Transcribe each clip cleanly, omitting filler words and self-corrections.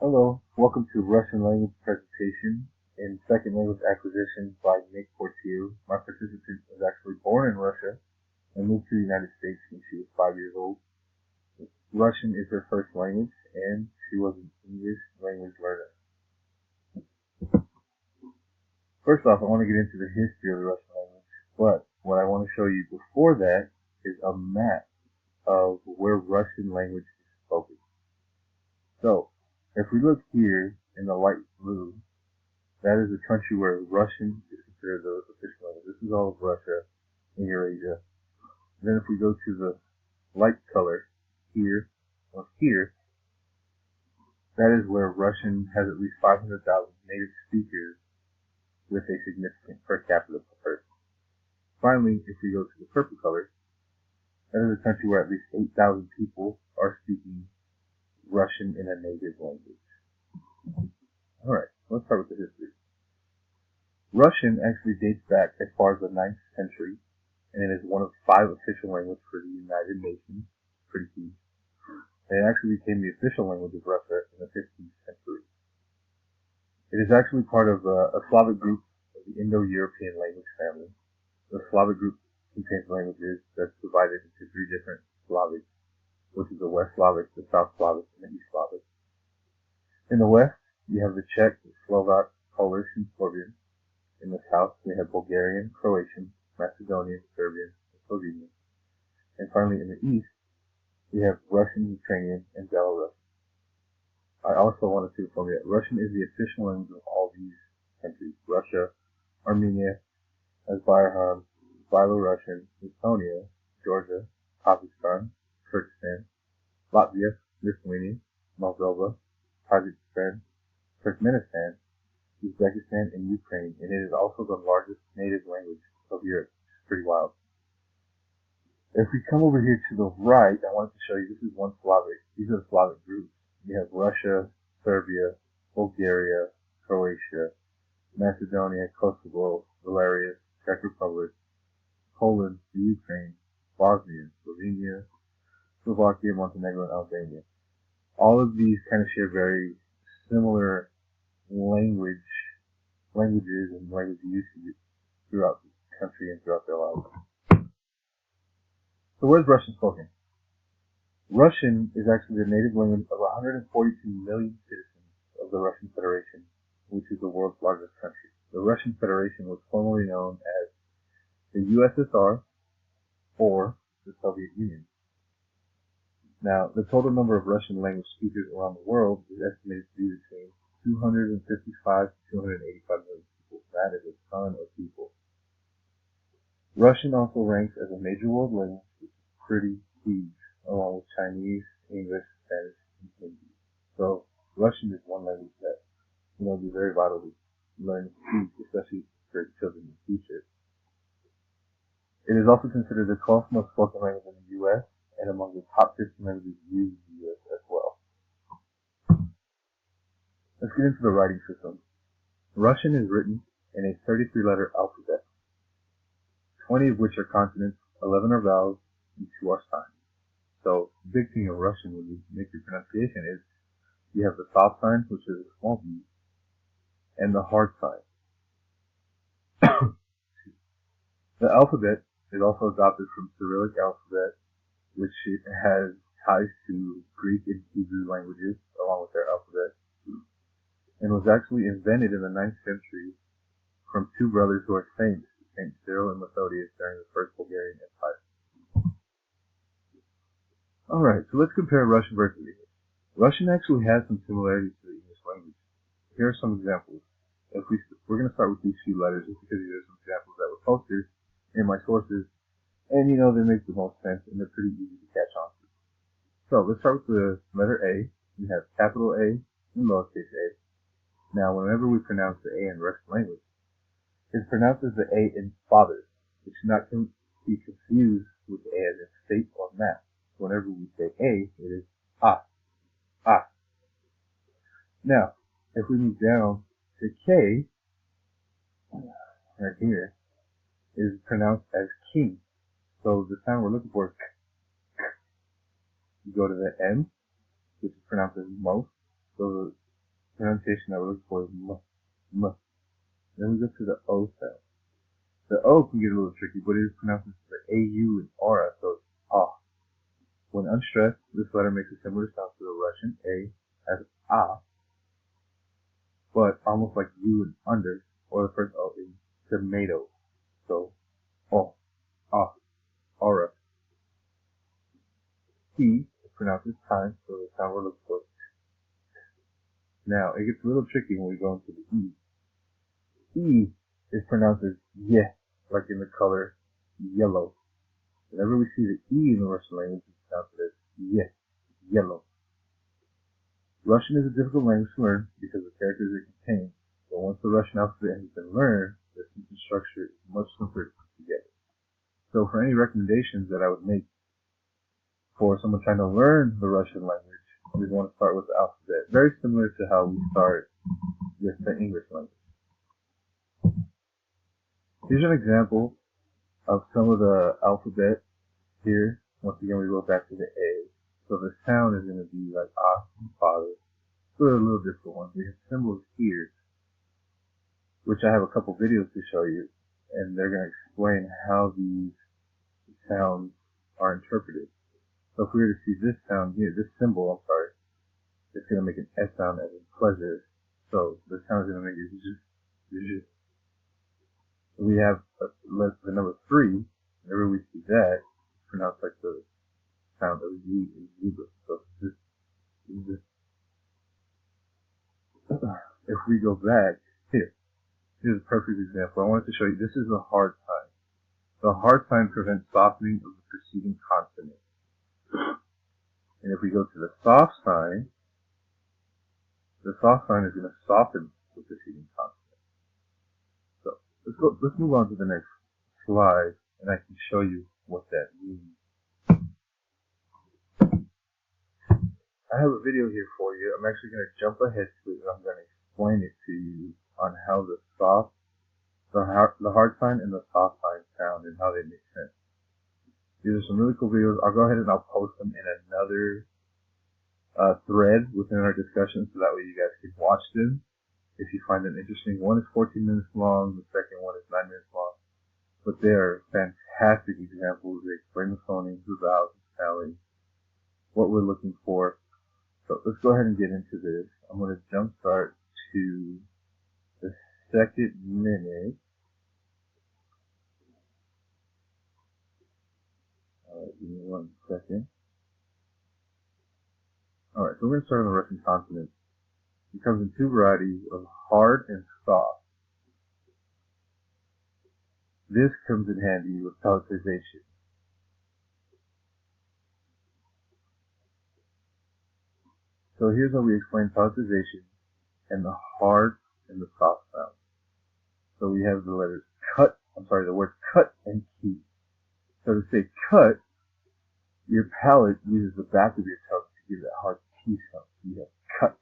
Hello, welcome to Russian language presentation in second language acquisition by Nick Portier. My participant was actually born in Russia and moved to the United States when she was 5 years old. Russian is her first language and she was an English language learner. First off, I want to get into the history of the Russian language, but what I want to show you before that is a map of where Russian language is spoken. So, if we look here in the light blue, that is the country where Russian is considered the official language. This is all of Russia and Eurasia. Then if we go to the light color here, or here, that is where Russian has at least 500,000 native speakers with a significant per capita per person. Finally, if we go to the purple color, that is a country where at least 8,000 people are speaking Russian in a native language. Alright, let's start with the history. Russian actually dates back as far as the 9th century, and it is one of 5 official languages for the United Nations. Pretty huge. And it actually became the official language of Russia in the 15th century. It is actually part of a Slavic group of the Indo-European language family. The Slavic group contains languages that's divided into 3 different Slavics, which is the West Slavic, the South Slavic, and the East Slavic. In the West, you have the Czech, Slovak, Polish, and Slovene. In the South, we have Bulgarian, Croatian, Macedonian, Serbian, and Slovenian. And finally, in the East, we have Russian, Ukrainian, and Belarusian. I also wanted to inform you that Russian is the official language of all these countries: Russia, Armenia, Azerbaijan, Belarusian, Estonia, Georgia, Kazakhstan, Kyrgyzstan, Latvia, Lithuania, Moldova, Tajikistan, Turkmenistan, Uzbekistan, and Ukraine, and it is also the largest native language of Europe. It's pretty wild. If we come over here to the right, I wanted to show you, this is one Slavic. These are the Slavic groups. You have Russia, Serbia, Bulgaria, Croatia, Macedonia, Kosovo, Belarus, Czech Republic, Poland, the Ukraine, Bosnia, Slovenia, Slovakia, Montenegro, and Albania. All of these kind of share very similar languages and language usage throughout the country and throughout their lives. So where's Russian spoken? Russian is actually the native language of 142 million citizens of the Russian Federation, which is the world's largest country. The Russian Federation was formerly known as the USSR or the Soviet Union. Now, the total number of Russian language speakers around the world is estimated to be between 255 to 285 million people. That is a ton of people. Russian also ranks as a major world language, which is pretty huge, along with Chinese, English, Spanish, and Hindi. So, Russian is one language that, will be very vital to learn to speak, especially for children in the future. It is also considered the 12th most spoken language in the U.S. and among the top 15 languages used in the U.S. as well. Let's get into the writing system. Russian is written in a 33-letter alphabet, 20 of which are consonants, 11 are vowels, and 2 are signs. So, the big thing in Russian when you make your pronunciation is you have the soft sign, which is a small b, and the hard sign. The alphabet is also adopted from Cyrillic alphabet, which has ties to Greek and Hebrew languages, along with their alphabet, and was actually invented in the 9th century from 2 brothers who are saints, Saint Cyril and Methodius, during the First Bulgarian Empire. Alright, so let's compare Russian versus English. Russian actually has some similarities to the English language. Here are some examples. We're going to start with these few letters, just because these are some examples that were posted in my sources, and they make the most sense, and they're pretty easy to catch on to. So, let's start with the letter A. We have capital A and lowercase a. Now, whenever we pronounce the A in Russian language, it's pronounced as the A in father, which should not be confused with the A as in state or map. So whenever we say A, it is A. A. Now, if we move down to K, right here, is pronounced as king. So the sound we're looking for is k. You go to the M, which is pronounced as most. So pronunciation that we look for is m, m. Then we go to the O sound. The O can get a little tricky, but it is pronounced as the AU and aura, so it's ah. When unstressed, this letter makes a similar sound to the Russian A as ah, but almost like U and under, or the first O in tomato. So, oh, ah, aura. T is pronounced as time, so the sound we're looking for. Now, it gets a little tricky when we go into the E. E is pronounced as yeah, like in the color yellow. Whenever we see the E in the Russian language, it's pronounced as yeah, yellow. Russian is a difficult language to learn because of the characters it contains, but once the Russian alphabet has been learned, the sentence structure is much simpler to put together. So for any recommendations that I would make for someone trying to learn the Russian language, we want to start with the alphabet, very similar to how we start with the English language. Here's an example of some of the alphabet here. Once again, we go back to the A. So the sound is going to be like ah, father. So they're a little different ones. We have symbols here, which I have a couple videos to show you, and they're going to explain how these sounds are interpreted. So if we were to see this sound here, this symbol, I'm sorry, it's going to make an S sound as in pleasure. So the sound is going to make it just. We have the number 3. Whenever we see that, it's pronounced like the sound of Z in zebra. So this. If we go back here, here's a perfect example. I wanted to show you. This is a hard sign. The hard sign prevents softening of the preceding consonant. And if we go to the soft sign is going to soften the preceding consonant. So let's move on to the next slide, and I can show you what that means. I have a video here for you. I'm actually going to jump ahead to it, and I'm going to explain it to you on how the hard sign and the soft sign sound and how they make sense. These are some really cool videos. I'll go ahead and I'll post them in another thread within our discussion, so that way you guys can watch them if you find them interesting. One is 14 minutes long. The second one is 9 minutes long. But they are fantastic examples. They explain the phonemes, the vowels, the spelling, what we're looking for. So let's go ahead and get into this. I'm going to jump start to the second minute. Give me 1 second. Alright, so we're going to start on the Russian consonants. It comes in 2 varieties of hard and soft. This comes in handy with palatalization. So here's how we explain palatalization and the hard and the soft sounds. So we have the letters the word cut and key. So to say cut, your palate uses the back of your tongue to give that hard T sound. So you have cut,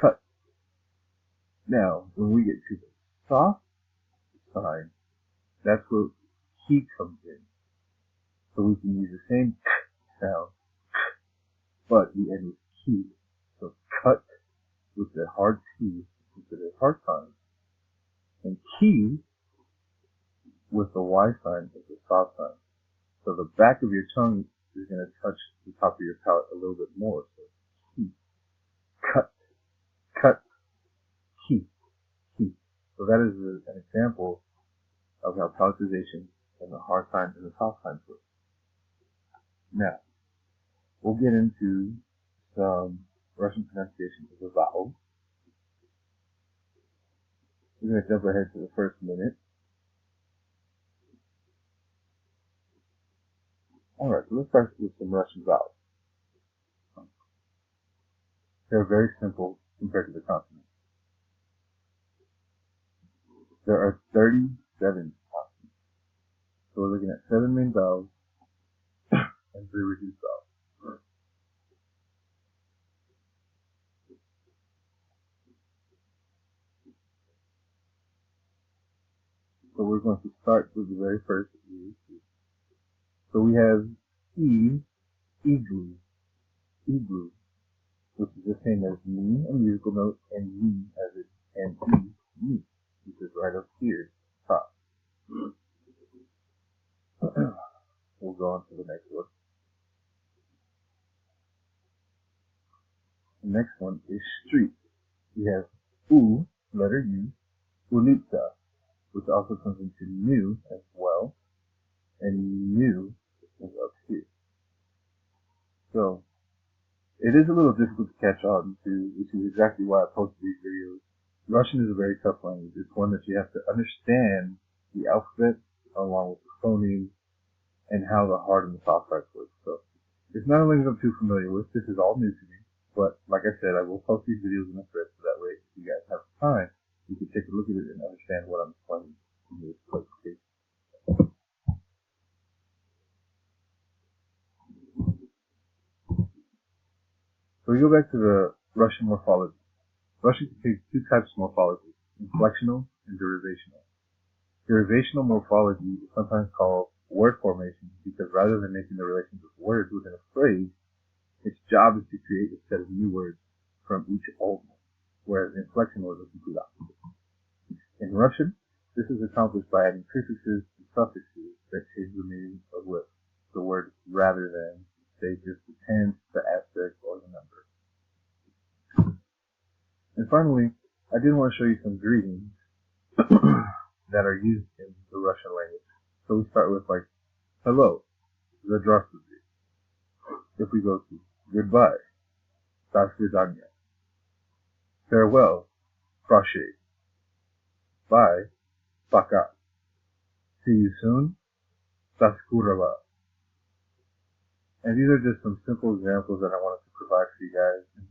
cut. Now, when we get to the soft sign, that's where key comes in. So we can use the same sound, but we end with key. So cut with the hard T instead of hard sign, and key with the Y sign is the soft sign. So the back of your tongue is going to touch the top of your palate a little bit more. So key, cut, cut, key, key. So that is an example of how palatalization and the hard sign and the soft signs work. Now, we'll get into some Russian pronunciation of the vowels. We're going to jump ahead to the first minute. Alright, so let's start with some Russian vowels. They're very simple compared to the consonants. There are 37 consonants. So we're looking at 7 main vowels and 3 reduced vowels. So we're going to start with the very first E. So we have E, igloo, igloo. which is the same as me, a musical note, and me as it, and me, which is right up here, top. We'll go on to the next one. The next one is street. We have U, letter U, ulica, which also comes into new as well, and new is up here. So it is a little difficult to catch on to, which is exactly why I posted these videos. Russian is a very tough language. It's one that you have to understand the alphabet along with the phonemes and how the hard and the soft parts work. So it's not a language I'm too familiar with. This is all new to me. But like I said, I will post these videos in the thread so that way if you guys have time, you can take a look at it and understand what I'm explaining in this presentation. So we go back to the Russian morphology. Russian contains two types of morphology, inflectional and derivational. Derivational morphology is sometimes called word formation because rather than making the relations of words within a phrase, its job is to create a set of new words from each old one, whereas inflectional is the complete opposite. In Russian, this is accomplished by adding prefixes and suffixes that change the meaning of the word rather than, say, just the tense, the aspect, or the number. And finally, I did want to show you some greetings that are used in the Russian language. So we start with like, hello, здравствуйте. If we go to goodbye, до свидания. Farewell, прощай. Bye, пока. See you soon, до скорого. And these are just some simple examples that I wanted to provide for you guys and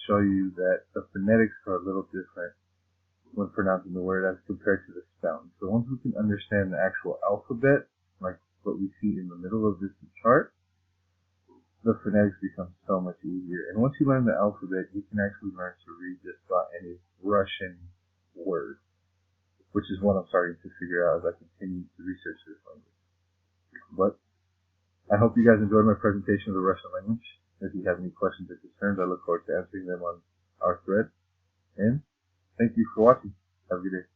show you that the phonetics are a little different when pronouncing the word as compared to the spelling. So once we can understand the actual alphabet, like what we see in the middle of this chart, the phonetics become so much easier. And once you learn the alphabet, you can actually learn to read just about any Russian word, which is what I'm starting to figure out as I continue to research this language. But I hope you guys enjoyed my presentation of the Russian language. If you have any questions or concerns, I look forward to answering them on our thread. And thank you for watching. Have a good day.